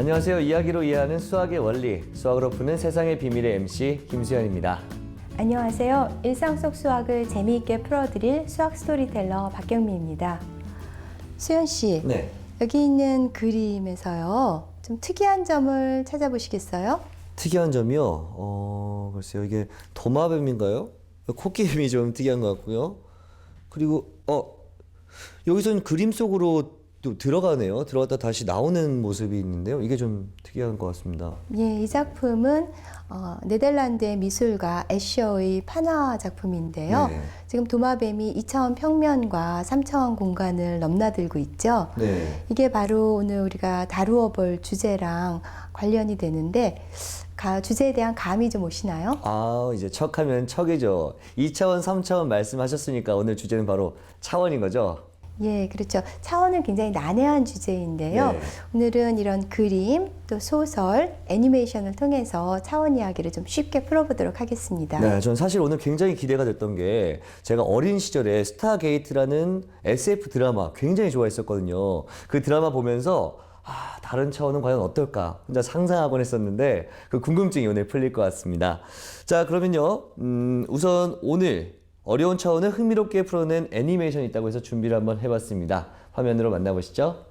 안녕하세요. 이야기로 이해하는 수학의 원리, 수학으로 푸는 세상의 비밀의 MC 김수현입니다. 안녕하세요. 일상 속 수학을 재미있게 풀어드릴 수학 스토리텔러 박경미입니다. 수현 씨, 네. 여기 있는 그림에서요, 좀 특이한 점을 찾아보시겠어요? 특이한 점이요? 글쎄요. 이게 도마뱀인가요? 코끼림이 좀 특이한 것 같고요. 그리고 여기서는 그림 속으로 또 들어가네요. 들어갔다 다시 나오는 모습이 있는데요. 이게 좀 특이한 것 같습니다. 예, 이 작품은 네덜란드의 미술가 애셔의 판화 작품인데요. 네. 지금 도마뱀이 2차원 평면과 3차원 공간을 넘나들고 있죠. 네. 이게 바로 오늘 우리가 다루어 볼 주제랑 관련이 되는데 주제에 대한 감이 좀 오시나요? 이제 척하면 척이죠. 2차원, 3차원 말씀하셨으니까 오늘 주제는 바로 차원인 거죠? 예, 그렇죠. 차원은 굉장히 난해한 주제인데요. 네. 오늘은 이런 그림, 또 소설, 애니메이션을 통해서 차원 이야기를 좀 쉽게 풀어보도록 하겠습니다. 네, 전 사실 오늘 굉장히 기대가 됐던 게 제가 어린 시절에 스타게이트라는 SF 드라마 굉장히 좋아했었거든요. 그 드라마 보면서 다른 차원은 과연 어떨까 혼자 상상하곤 했었는데 그 궁금증이 오늘 풀릴 것 같습니다. 자, 그러면요. 우선 오늘 어려운 차원을 흥미롭게 풀어낸 애니메이션이 있다고 해서 준비를 한번 해봤습니다. 화면으로 만나보시죠.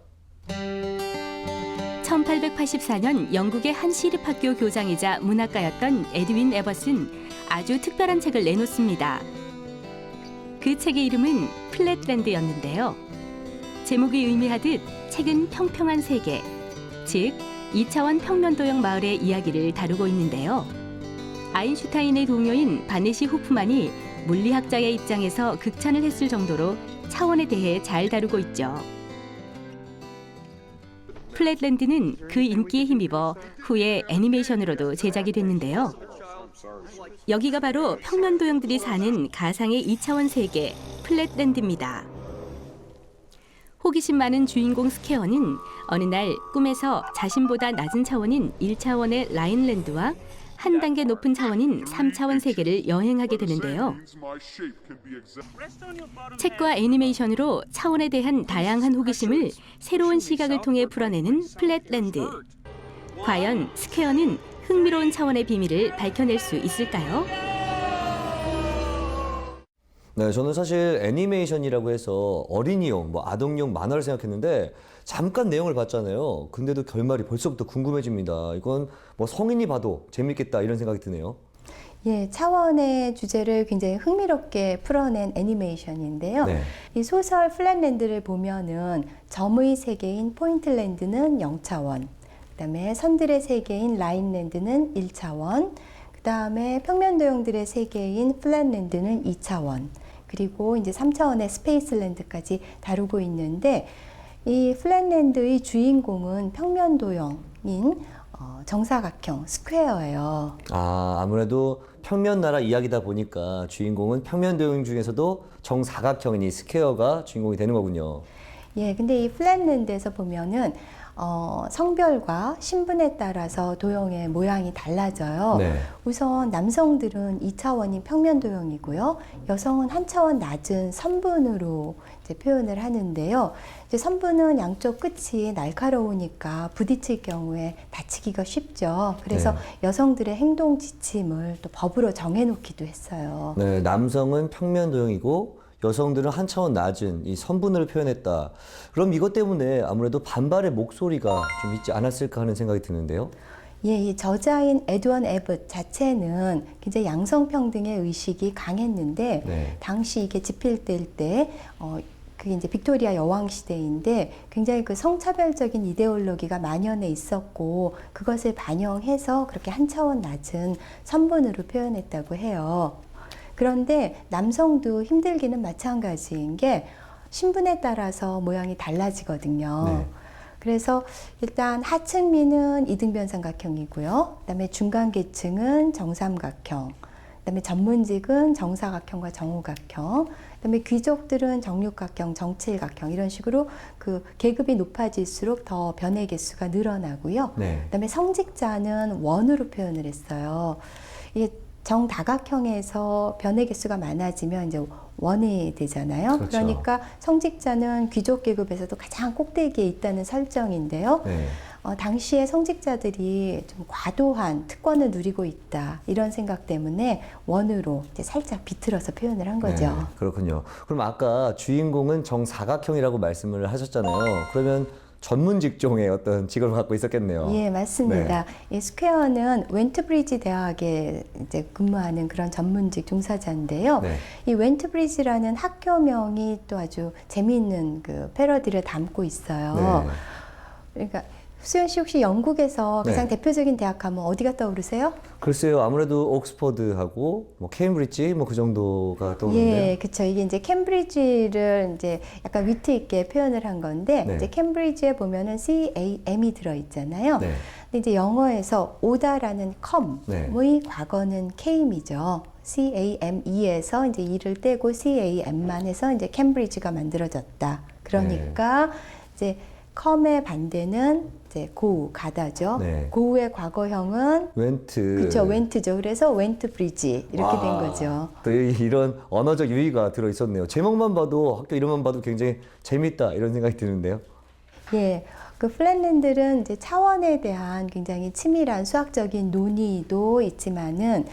1884년 영국의 한 시립학교 교장이자 문학가였던 에드윈 에버스는 아주 특별한 책을 내놓습니다. 그 책의 이름은 플랫랜드였는데요. 제목이 의미하듯 책은 평평한 세계, 즉 2차원 평면도형 마을의 이야기를 다루고 있는데요. 아인슈타인의 동료인 바네시 호프만이 물리학자의 입장에서 극찬을 했을 정도로 차원에 대해 잘 다루고 있죠. 플랫랜드는 그 인기에 힘입어 후에 애니메이션으로도 제작이 됐는데요. 여기가 바로 평면도형들이 사는 가상의 2차원 세계 플랫랜드입니다. 호기심 많은 주인공 스퀘어는 어느 날 꿈에서 자신보다 낮은 차원인 1차원의 라인랜드와 한 단계 높은 차원인 3차원 세계를 여행하게 되는데요. 책과 애니메이션으로 차원에 대한 다양한 호기심을 새로운 시각을 통해 풀어내는 플랫랜드. 과연 스퀘어는 흥미로운 차원의 비밀을 밝혀낼 수 있을까요? 네, 저는 사실 애니메이션이라고 해서 어린이용, 아동용 만화를 생각했는데 잠깐 내용을 봤잖아요. 근데도 결말이 벌써부터 궁금해집니다. 이건 성인이 봐도 재밌겠다 이런 생각이 드네요. 예, 차원의 주제를 굉장히 흥미롭게 풀어낸 애니메이션인데요. 네. 이 소설 플랫랜드를 보면은 점의 세계인 포인트랜드는 0차원, 그다음에 선들의 세계인 라인랜드는 1차원, 그다음에 평면도형들의 세계인 플랫랜드는 2차원, 그리고 이제 3차원의 스페이스랜드까지 다루고 있는데 이 플랫랜드의 주인공은 평면도형인 정사각형 스퀘어예요. 아무래도 평면나라 이야기다 보니까 주인공은 평면도형 중에서도 정사각형인 이 스퀘어가 주인공이 되는 거군요. 예, 근데 이 플랫랜드에서 보면은 성별과 신분에 따라서 도형의 모양이 달라져요. 네. 우선 남성들은 2차원인 평면도형이고요. 여성은 한 차원 낮은 선분으로 이제 표현을 하는데요. 이제 선분은 양쪽 끝이 날카로우니까 부딪힐 경우에 다치기가 쉽죠. 그래서 네. 여성들의 행동 지침을 또 법으로 정해놓기도 했어요. 네, 남성은 평면도형이고 여성들은 한 차원 낮은 이 선분을 표현했다. 그럼 이것 때문에 아무래도 반발의 목소리가 좀 있지 않았을까 하는 생각이 드는데요. 예, 이 저자인 에드원 에봇 자체는 굉장히 양성평등의 의식이 강했는데 네. 당시 이게 집필될 때 그게 이제 빅토리아 여왕 시대인데 굉장히 그 성차별적인 이데올로기가 만연해 있었고 그것을 반영해서 그렇게 한 차원 낮은 선분으로 표현했다고 해요. 그런데 남성도 힘들기는 마찬가지인 게 신분에 따라서 모양이 달라지거든요. 네. 그래서 일단 하층민은 이등변삼각형이고요. 그다음에 중간계층은 정삼각형, 그다음에 전문직은 정사각형과 정오각형, 그다음에 귀족들은 정육각형, 정칠각형 이런 식으로 그 계급이 높아질수록 더 변의 개수가 늘어나고요. 네. 그다음에 성직자는 원으로 표현을 했어요. 이게 정다각형에서 변의 개수가 많아지면 이제 원이 되잖아요. 그렇죠. 그러니까 성직자는 귀족 계급에서도 가장 꼭대기에 있다는 설정인데요. 네. 당시의 성직자들이 좀 과도한 특권을 누리고 있다 이런 생각 때문에 원으로 이제 살짝 비틀어서 표현을 한 거죠. 네, 그렇군요. 그럼 아까 주인공은 정사각형이라고 말씀을 하셨잖아요. 그러면 전문 직종의 어떤 직업을 갖고 있었겠네요. 예, 맞습니다. 이 스퀘어는 웬트브리지 대학에 이제 근무하는 그런 전문직 종사자인데요. 네. 이 웬트브리지라는 학교명이 또 아주 재미있는 그 패러디를 담고 있어요. 네. 그러니까 수현 씨 혹시 영국에서 가장 네. 대표적인 대학 하면 어디가 떠오르세요? 글쎄요, 아무래도 옥스퍼드하고 뭐 케임브리지 뭐 그 정도가 떠오르는데요. 예, 그렇죠. 이게 이제 캠브리지를 이제 약간 위트 있게 표현을 한 건데 네. 이제 캠브리지에 보면은 CAM이 들어 있잖아요. 네. 근데 이제 영어에서 오다라는 네. 컴의 과거는 came이죠. CAME에서 이제 이를 떼고 CAM만 해서 이제 캠브리지가 만들어졌다. 그러니까 이제 컴의 반대는 이제 고우, 가다죠. 네. 고우의 과거형은 웬트. 그렇죠, 웬트죠. 그래서 웬트 브리지 이렇게 된 거죠. 또 이런 언어적 유의가 들어 있었네요. 제목만 봐도 학교 이름만 봐도 굉장히 재밌다 이런 생각이 드는데요. 예, 그 플랫랜들은 이제 차원에 대한 굉장히 치밀한 수학적인 논의도 있지만은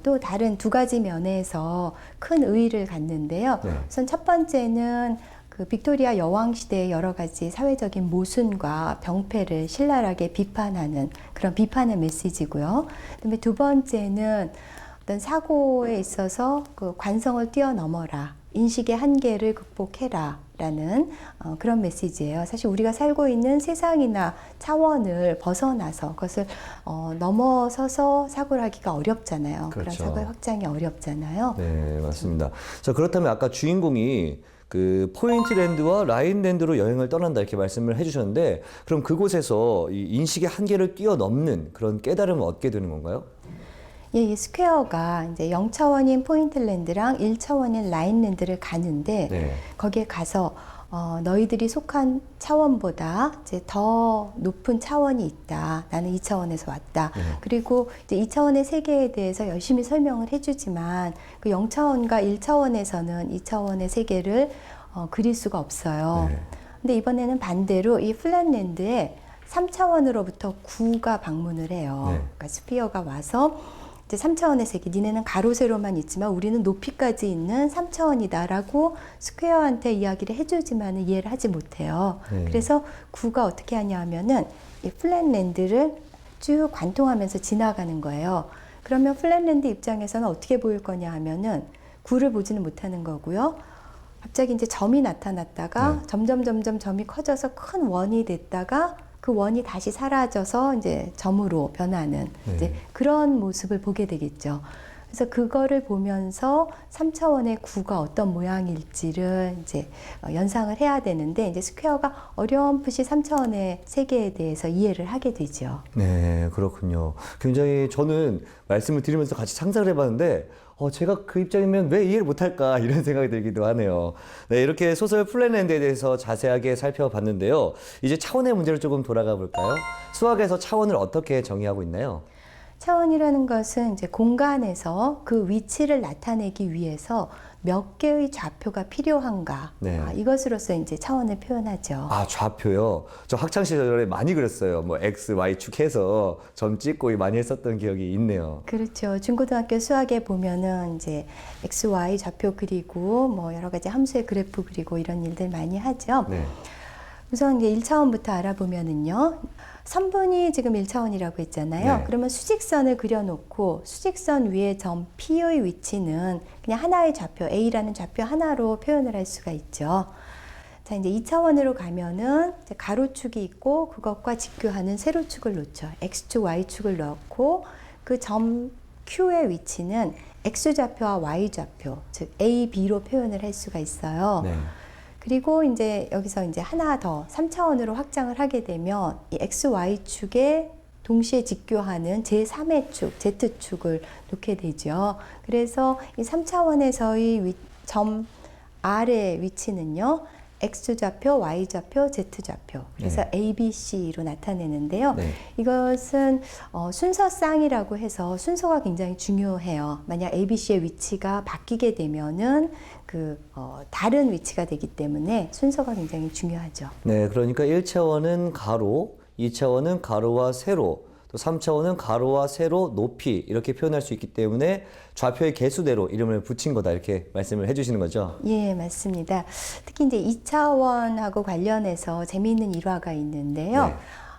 또 다른 두 가지 면에서 큰 의의를 갖는데요. 네. 우선 첫 번째는 그 빅토리아 여왕 시대의 여러 가지 사회적인 모순과 병폐를 신랄하게 비판하는 그런 비판의 메시지고요. 그다음에 두 번째는 어떤 사고에 있어서 그 관성을 뛰어넘어라, 인식의 한계를 극복해라. 라는 그런 메시지예요. 사실 우리가 살고 있는 세상이나 차원을 벗어나서 그것을 넘어서서 사고를 하기가 어렵잖아요. 그런 그렇죠. 사고의 확장이 어렵잖아요. 네, 맞습니다. 자, 그렇다면 아까 주인공이 그 포인트랜드와 라인랜드로 여행을 떠난다 이렇게 말씀을 해주셨는데 그럼 그곳에서 이 인식의 한계를 뛰어넘는 그런 깨달음을 얻게 되는 건가요? 예, 이 스퀘어가 이제 0차원인 포인트랜드랑 1차원인 라인랜드를 가는데 네. 거기에 가서 너희들이 속한 차원보다 이제 더 높은 차원이 있다. 나는 2차원에서 왔다. 네. 그리고 이제 2차원의 세계에 대해서 열심히 설명을 해주지만 그 0차원과 1차원에서는 2차원의 세계를 그릴 수가 없어요. 네. 근데 이번에는 반대로 이 플랫랜드에 3차원으로부터 구가 방문을 해요. 네. 그러니까 스피어가 와서 이제 3차원의 세계, 니네는 가로 세로만 있지만 우리는 높이까지 있는 3차원이다라고 스퀘어한테 이야기를 해주지만 이해를 하지 못해요. 네. 그래서 구가 어떻게 하냐 하면은 이 플랫랜드를 쭉 관통하면서 지나가는 거예요. 그러면 플랫랜드 입장에서는 어떻게 보일 거냐 하면은 구를 보지는 못하는 거고요. 갑자기 이제 점이 나타났다가 점점 점이 커져서 큰 원이 됐다가 그 원이 다시 사라져서 이제 점으로 변하는 이제 그런 모습을 보게 되겠죠. 그래서 그거를 보면서 3차원의 구가 어떤 모양일지를 이제 연상을 해야 되는데 이제 스퀘어가 어렴풋이 3차원의 세계에 대해서 이해를 하게 되죠. 네, 그렇군요. 굉장히 저는 말씀을 드리면서 같이 상상을 해봤는데 제가 그 입장이면 왜 이해를 못할까 이런 생각이 들기도 하네요. 네, 이렇게 소설 플랫랜드에 대해서 자세하게 살펴봤는데요. 이제 차원의 문제로 조금 돌아가 볼까요? 수학에서 차원을 어떻게 정의하고 있나요? 차원이라는 것은 이제 공간에서 그 위치를 나타내기 위해서 몇 개의 좌표가 필요한가 네. 이것으로서 이제 차원을 표현하죠. 아, 좌표요? 저 학창 시절에 많이 그렸어요. 뭐 X, Y 축 해서 점 찍고 많이 했었던 기억이 있네요. 그렇죠. 중고등학교 수학에 보면은 이제 X, Y 좌표 그리고 뭐 여러 가지 함수의 그래프 그리고 이런 일들 많이 하죠. 네. 우선 이제 1차원부터 알아보면은요. 선분이 지금 1차원이라고 했잖아요. 네. 그러면 수직선을 그려놓고 수직선 위에 점 P의 위치는 그냥 하나의 좌표 A라는 좌표 하나로 표현을 할 수가 있죠. 자, 이제 2차원으로 가면은 이제 가로축이 있고 그것과 직교하는 세로축을 놓죠. X축, Y축을 넣고 그 점 Q의 위치는 X좌표와 Y좌표, 즉 A, B로 표현을 할 수가 있어요. 네. 그리고 이제 여기서 이제 하나 더 3차원으로 확장을 하게 되면 이 X, Y축에 동시에 직교하는 제3의 축, Z축을 놓게 되죠. 그래서 이 3차원에서의 점 R의 위치는요. X좌표, Y좌표, Z좌표. 그래서 A, B, C로 나타내는데요. 네. 이것은 순서쌍이라고 해서 순서가 굉장히 중요해요. 만약 A, B, C의 위치가 바뀌게 되면은 다른 위치가 되기 때문에 순서가 굉장히 중요하죠. 네, 그러니까 1차원은 가로, 2차원은 가로와 세로, 또 3차원은 가로와 세로, 높이 이렇게 표현할 수 있기 때문에 좌표의 개수대로 이름을 붙인 거다 이렇게 말씀을 해주시는 거죠. 예, 맞습니다. 특히 이제 2차원하고 관련해서 재미있는 일화가 있는데요. 네.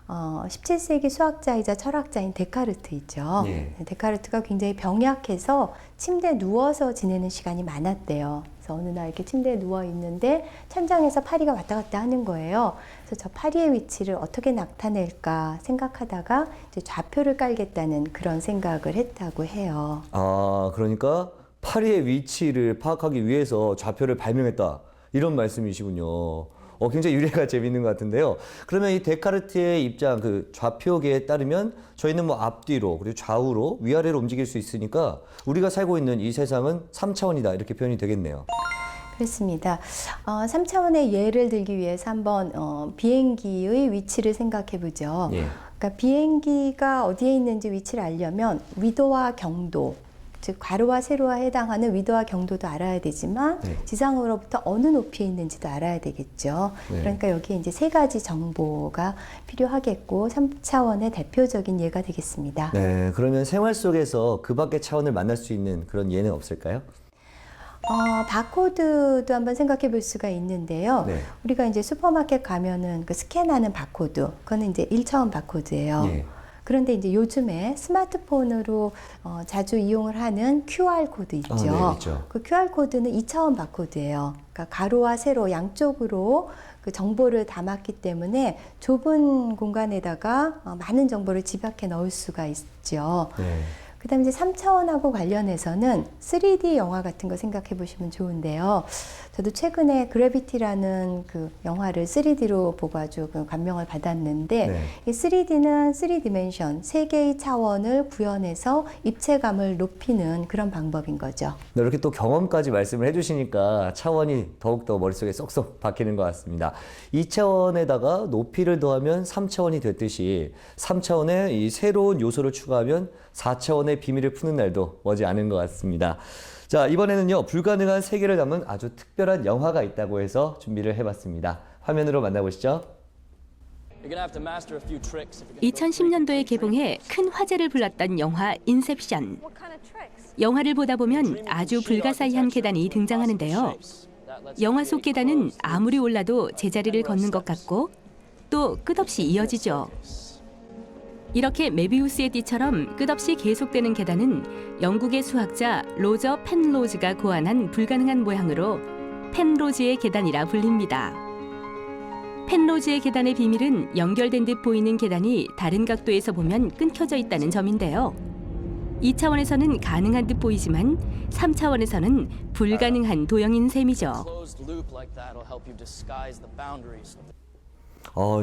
17세기 수학자이자 철학자인 데카르트 있죠. 예. 데카르트가 굉장히 병약해서 침대에 누워서 지내는 시간이 많았대요. 그래서 어느 날 이렇게 침대에 누워 있는데 천장에서 파리가 왔다 갔다 하는 거예요. 그래서 저 파리의 위치를 어떻게 나타낼까 생각하다가 이제 좌표를 깔겠다는 그런 생각을 했다고 해요. 아, 그러니까 파리의 위치를 파악하기 위해서 좌표를 발명했다. 이런 말씀이시군요. 굉장히 유래가 재밌는 것 같은데요. 그러면 이 데카르트의 입장, 그 좌표계에 따르면 저희는 뭐 앞뒤로 그리고 좌우로 위아래로 움직일 수 있으니까 우리가 살고 있는 이 세상은 3차원이다 이렇게 표현이 되겠네요. 그렇습니다. 3차원의 예를 들기 위해서 한번 비행기의 위치를 생각해 보죠. 예. 그러니까 비행기가 어디에 있는지 위치를 알려면 위도와 경도, 즉 가로와 세로와 해당하는 위도와 경도도 알아야 되지만 네. 지상으로부터 어느 높이에 있는지도 알아야 되겠죠. 네. 그러니까 여기에 이제 세 가지 정보가 필요하겠고 3차원의 대표적인 예가 되겠습니다. 네, 그러면 생활 속에서 그 밖의 차원을 만날 수 있는 그런 예는 없을까요? 바코드도 한번 생각해 볼 수가 있는데요. 네. 우리가 이제 슈퍼마켓 가면은 그 스캔하는 바코드, 그거는 이제 1차원 바코드예요. 예. 그런데 이제 요즘에 스마트폰으로 자주 이용을 하는 QR 코드 있죠. 네, 있죠. 그 QR 코드는 2차원 바코드예요. 그러니까 가로와 세로 양쪽으로 그 정보를 담았기 때문에 좁은 공간에다가 많은 정보를 집약해 넣을 수가 있죠. 네. 그다음에 이제 3차원하고 관련해서는 3D 영화 같은 거 생각해 보시면 좋은데요. 저도 최근에 그래비티라는 그 영화를 3D로 보고 아주 그 감명을 받았는데 네. 이 3D는 3디멘션, 세 개의 차원을 구현해서 입체감을 높이는 그런 방법인 거죠. 네, 이렇게 또 경험까지 말씀을 해주시니까 차원이 더욱더 머릿속에 쏙쏙 박히는 것 같습니다. 2차원에다가 높이를 더하면 3차원이 됐듯이 3차원에 이 새로운 요소를 추가하면 4차원의 비밀을 푸는 날도 머지 않은 것 같습니다. 자, 이번에는요, 불가능한 세계를 담은 아주 특별한 영화가 있다고 해서 준비를 해봤습니다. 화면으로 만나보시죠. 2010년도에 개봉해 큰 화제를 불렀던 영화 인셉션. 영화를 보다 보면 아주 불가사의한 계단이 등장하는데요. 영화 속 계단은 아무리 올라도 제자리를 걷는 것 같고 또 끝없이 이어지죠. 이렇게 메비우스의 띠처럼 끝없이 계속되는 계단은 영국의 수학자 로저 펜로즈가 고안한 불가능한 모양으로 펜로즈의 계단이라 불립니다. 펜로즈의 계단의 비밀은 연결된 듯 보이는 계단이 다른 각도에서 보면 끊겨져 있다는 점인데요. 2차원에서는 가능한 듯 보이지만 3차원에서는 불가능한 도형인 셈이죠.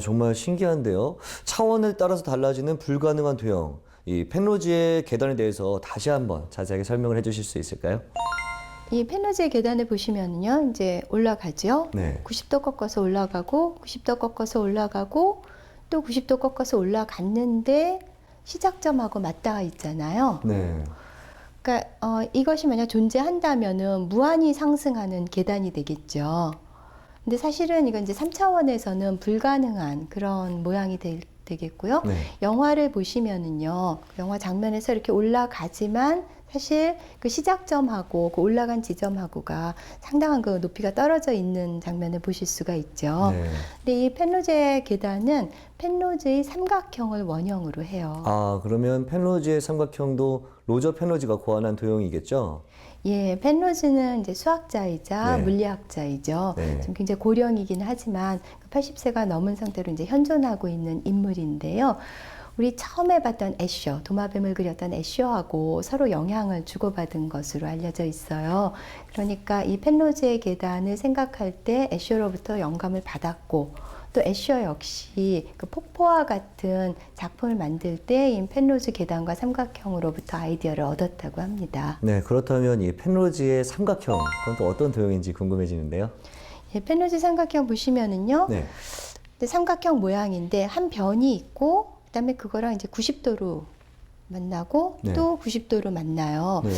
정말 신기한데요. 차원을 따라서 달라지는 불가능한 도형. 이 펜로즈의 계단에 대해서 다시 한번 자세하게 설명을 해주실 수 있을까요? 이 펜로즈의 계단을 보시면요, 이제 올라가죠. 네. 90도 꺾어서 올라가고, 90도 꺾어서 올라가고, 또 90도 꺾어서 올라갔는데 시작점하고 맞닿아 있잖아요. 네. 그러니까 이것이 만약 존재한다면은 무한히 상승하는 계단이 되겠죠. 근데 사실은 이건 이제 3차원에서는 불가능한 그런 모양이 되겠고요. 네. 영화를 보시면은요, 영화 장면에서 이렇게 올라가지만 사실 그 시작점하고 그 올라간 지점하고가 상당한 그 높이가 떨어져 있는 장면을 보실 수가 있죠. 네. 근데 이 펜로즈의 계단은 펜로즈의 삼각형을 원형으로 해요. 그러면 펜로즈의 삼각형도 로저 펜로즈가 고안한 도형이겠죠? 예, 펜로즈는 이제 수학자이자 네. 물리학자이죠. 네. 지금 굉장히 고령이긴 하지만 80세가 넘은 상태로 이제 현존하고 있는 인물인데요. 우리 처음에 봤던 애셔, 도마뱀을 그렸던 애셔하고 서로 영향을 주고받은 것으로 알려져 있어요. 그러니까 이 펜로즈의 계단을 생각할 때 애셔로부터 영감을 받았고, 또 애셔 역시 그 폭포와 같은 작품을 만들 때 이 펜로즈 계단과 삼각형으로부터 아이디어를 얻었다고 합니다. 네, 그렇다면 이 펜로즈의 삼각형, 그건 또 어떤 도형인지 궁금해지는데요. 예, 펜로즈 삼각형 보시면은요. 네. 근데 삼각형 모양인데 한 변이 있고, 그다음에 그거랑 이제 90도로 만나고 네. 또 90도로 만나요. 네.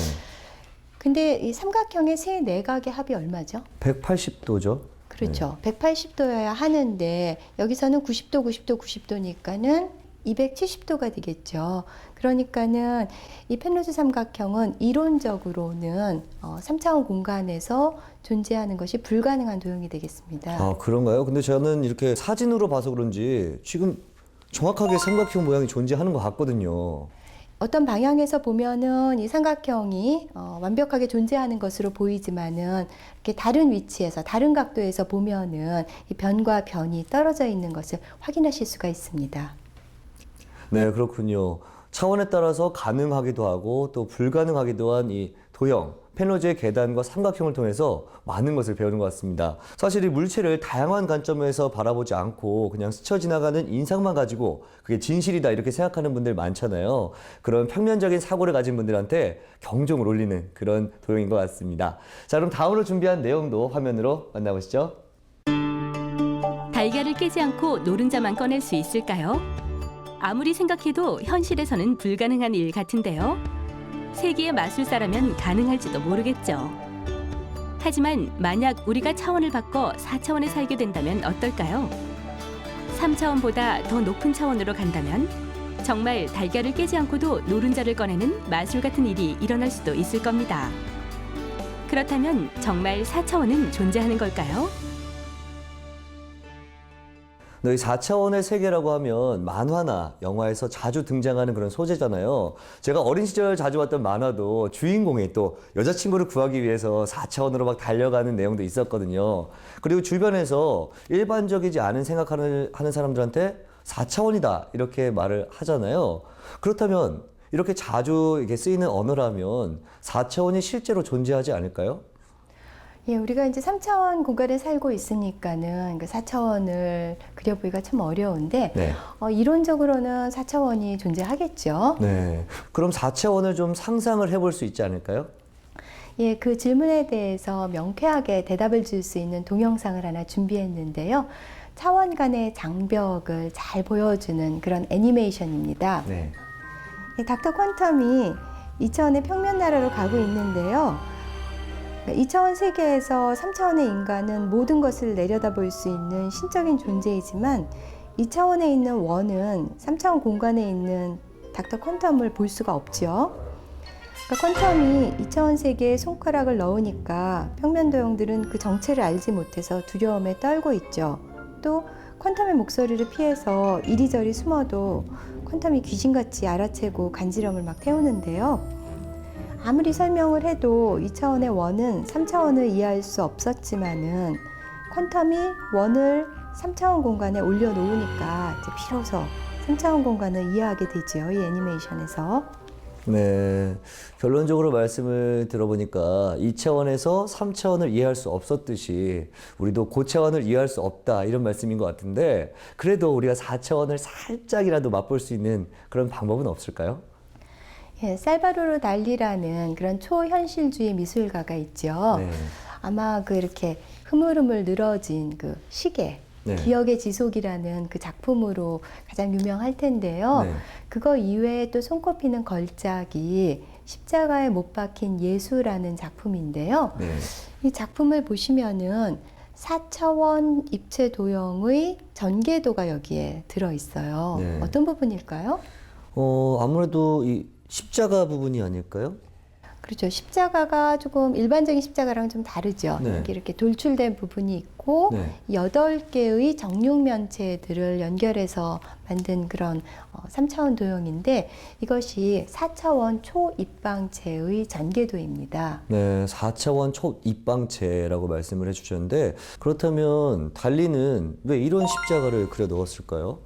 근데 이 삼각형의 세 내각의 합이 얼마죠? 180도죠. 그렇죠. 180도여야 하는데 여기서는 90도, 90도, 90도니까는 270도가 되겠죠. 그러니까는 이 펜로즈 삼각형은 이론적으로는 3차원 공간에서 존재하는 것이 불가능한 도형이 되겠습니다. 아, 그런가요? 근데 저는 이렇게 사진으로 봐서 그런지 지금 정확하게 삼각형 모양이 존재하는 것 같거든요. 어떤 방향에서 보면은 이 삼각형이 완벽하게 존재하는 것으로 보이지만은 이렇게 다른 위치에서 다른 각도에서 보면은 이 변과 변이 떨어져 있는 것을 확인하실 수가 있습니다. 네, 그렇군요. 차원에 따라서 가능하기도 하고 또 불가능하기도 한 이 도형, 펜로즈의 계단과 삼각형을 통해서 많은 것을 배우는 것 같습니다. 사실 이 물체를 다양한 관점에서 바라보지 않고 그냥 스쳐 지나가는 인상만 가지고 그게 진실이다 이렇게 생각하는 분들 많잖아요. 그런 평면적인 사고를 가진 분들한테 경종을 울리는 그런 도형인 것 같습니다. 자, 그럼 다음으로 준비한 내용도 화면으로 만나보시죠. 달걀을 깨지 않고 노른자만 꺼낼 수 있을까요? 아무리 생각해도 현실에서는 불가능한 일 같은데요. 세기의 마술사라면 가능할지도 모르겠죠. 하지만 만약 우리가 차원을 바꿔 4차원에 살게 된다면 어떨까요? 3차원보다 더 높은 차원으로 간다면 정말 달걀을 깨지 않고도 노른자를 꺼내는 마술 같은 일이 일어날 수도 있을 겁니다. 그렇다면 정말 4차원은 존재하는 걸까요? 이 4차원의 세계라고 하면 만화나 영화에서 자주 등장하는 그런 소재잖아요. 제가 어린 시절 자주 봤던 만화도 주인공이 또 여자친구를 구하기 위해서 4차원으로 막 달려가는 내용도 있었거든요. 그리고 주변에서 일반적이지 않은 생각하는 사람들한테 4차원이다 이렇게 말을 하잖아요. 그렇다면 이렇게 자주 이렇게 쓰이는 언어라면 4차원이 실제로 존재하지 않을까요? 예, 우리가 이제 3차원 공간에 살고 있으니까는 그 4차원을 그려보기가 참 어려운데, 네. 이론적으로는 4차원이 존재하겠죠. 네. 그럼 4차원을 좀 상상을 해볼 수 있지 않을까요? 예, 그 질문에 대해서 명쾌하게 대답을 줄 수 있는 동영상을 하나 준비했는데요. 차원 간의 장벽을 잘 보여주는 그런 애니메이션입니다. 네. 예, 닥터 퀀텀이 2차원의 평면 나라로 가고 있는데요. 2차원 세계에서 3차원의 인간은 모든 것을 내려다볼 수 있는 신적인 존재이지만 2차원에 있는 원은 3차원 공간에 있는 닥터 퀀텀을 볼 수가 없죠. 그러니까 퀀텀이 2차원 세계에 손가락을 넣으니까 평면 도형들은 그 정체를 알지 못해서 두려움에 떨고 있죠. 또 퀀텀의 목소리를 피해서 이리저리 숨어도 퀀텀이 귀신같이 알아채고 간지럼을 막 태우는데요. 아무리 설명을 해도 2차원의 원은 3차원을 이해할 수 없었지만은 퀀텀이 원을 3차원 공간에 올려놓으니까 이제 비로소 3차원 공간을 이해하게 되죠. 이 애니메이션에서. 네. 결론적으로 말씀을 들어보니까 2차원에서 3차원을 이해할 수 없었듯이 우리도 고차원을 이해할 수 없다 이런 말씀인 것 같은데 그래도 우리가 4차원을 살짝이라도 맛볼 수 있는 그런 방법은 없을까요? 예, 살바도르 달리라는 그런 초현실주의 미술가가 있죠. 네. 아마 그 이렇게 흐물흐물 늘어진 그 시계, 네. 기억의 지속이라는 그 작품으로 가장 유명할 텐데요. 네. 그거 이외에 또 손꼽히는 걸작이 십자가에 못 박힌 예수라는 작품인데요. 네. 이 작품을 보시면은 4차원 입체 도형의 전개도가 여기에 들어 있어요. 네. 어떤 부분일까요? 아무래도 이 십자가 부분이 아닐까요? 그렇죠. 십자가가 조금 일반적인 십자가랑은 좀 다르죠. 네. 여기 이렇게 돌출된 부분이 있고 네. 8개의 정육면체들을 연결해서 만든 그런 3차원 도형인데 이것이 4차원 초입방체의 전개도입니다. 네, 4차원 초입방체라고 말씀을 해주셨는데 그렇다면 달리는 왜 이런 십자가를 그려 넣었을까요?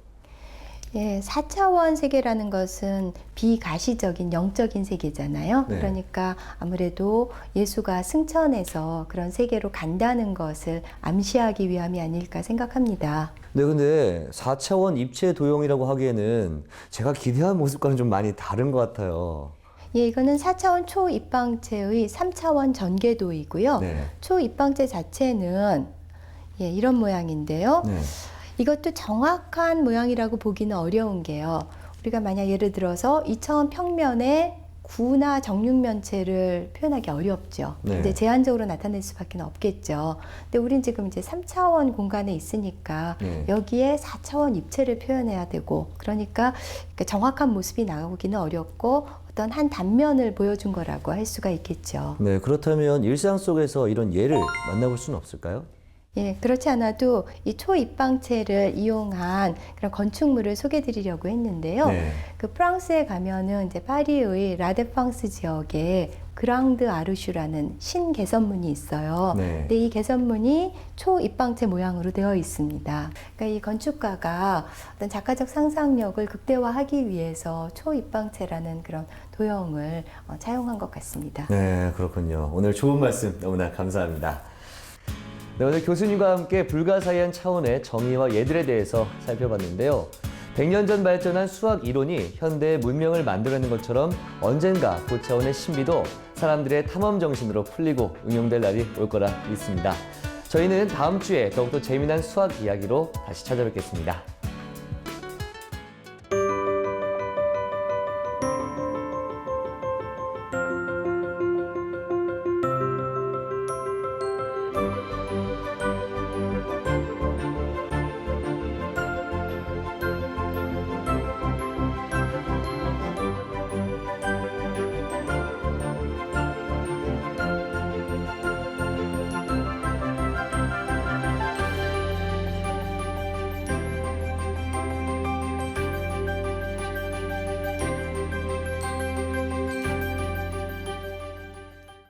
예, 4차원 세계라는 것은 비가시적인 영적인 세계잖아요. 네. 그러니까 아무래도 예수가 승천해서 그런 세계로 간다는 것을 암시하기 위함이 아닐까 생각합니다. 네, 근데 4차원 입체 도형이라고 하기에는 제가 기대한 모습과는 좀 많이 다른 것 같아요. 예, 이거는 4차원 초입방체의 3차원 전개도이고요. 네. 초입방체 자체는 예, 이런 모양인데요. 네. 이것도 정확한 모양이라고 보기는 어려운 게요. 우리가 만약 예를 들어서 2차원 평면에 구나 정육면체를 표현하기 어렵죠. 네. 이제 제한적으로 나타낼 수밖에 없겠죠. 근데 우린 지금 이제 3차원 공간에 있으니까 네. 여기에 4차원 입체를 표현해야 되고, 그러니까 정확한 모습이 나오기는 어렵고 어떤 한 단면을 보여준 거라고 할 수가 있겠죠. 네, 그렇다면 일상 속에서 이런 예를 만나볼 수는 없을까요? 예, 그렇지 않아도 이 초입방체를 이용한 그런 건축물을 소개해 드리려고 했는데요. 네. 그 프랑스에 가면은 이제 파리의 라데팡스 지역에 그랑드 아르슈라는 신개선문이 있어요. 네. 근데 이 개선문이 초입방체 모양으로 되어 있습니다. 그러니까 이 건축가가 어떤 작가적 상상력을 극대화하기 위해서 초입방체라는 그런 도형을 차용한 것 같습니다. 네, 그렇군요. 오늘 좋은 말씀 너무나 감사합니다. 네, 오늘 교수님과 함께 불가사의한 차원의 정의와 예들에 대해서 살펴봤는데요. 100년 전 발전한 수학 이론이 현대의 문명을 만들어내는 것처럼 언젠가 그 차원의 신비도 사람들의 탐험 정신으로 풀리고 응용될 날이 올 거라 믿습니다. 저희는 다음 주에 더욱더 재미난 수학 이야기로 다시 찾아뵙겠습니다.